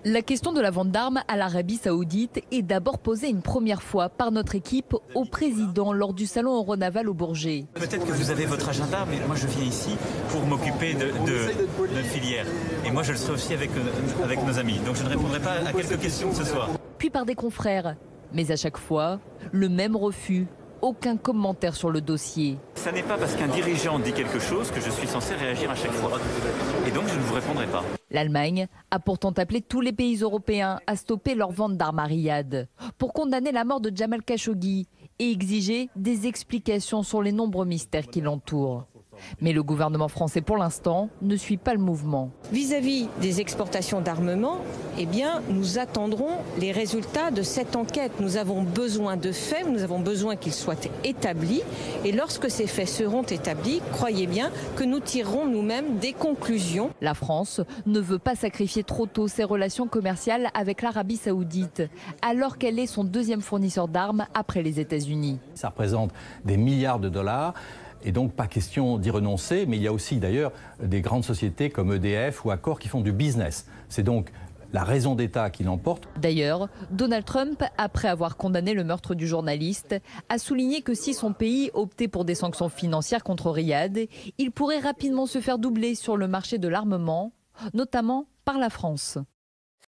La question de la vente d'armes à l'Arabie Saoudite est d'abord posée une première fois par notre équipe au président lors du salon Euronaval au Bourget. Peut-être que vous avez votre agenda, mais moi je viens ici pour m'occuper de notre filière. Et moi je le serai aussi avec nos amis. Donc je ne répondrai pas à quelques questions ce soir. Puis par des confrères. Mais à chaque fois, le même refus. Aucun commentaire sur le dossier. Ça n'est pas parce qu'un dirigeant dit quelque chose que je suis censé réagir à chaque fois. Et donc je ne vous répondrai pas. L'Allemagne a pourtant appelé tous les pays européens à stopper leur vente d'armes à Riyad pour condamner la mort de Jamal Khashoggi et exiger des explications sur les nombreux mystères qui l'entourent. Mais le gouvernement français, pour l'instant, ne suit pas le mouvement. Vis-à-vis des exportations d'armement, eh bien, nous attendrons les résultats de cette enquête. Nous avons besoin de faits, nous avons besoin qu'ils soient établis. Et lorsque ces faits seront établis, croyez bien que nous tirerons nous-mêmes des conclusions. La France ne veut pas sacrifier trop tôt ses relations commerciales avec l'Arabie Saoudite, alors qu'elle est son deuxième fournisseur d'armes après les États-Unis. Ça représente des milliards de dollars. Et donc pas question d'y renoncer, mais il y a aussi d'ailleurs des grandes sociétés comme EDF ou Accor qui font du business. C'est donc la raison d'État qui l'emporte. D'ailleurs, Donald Trump, après avoir condamné le meurtre du journaliste, a souligné que si son pays optait pour des sanctions financières contre Riyad, il pourrait rapidement se faire doubler sur le marché de l'armement, notamment par la France.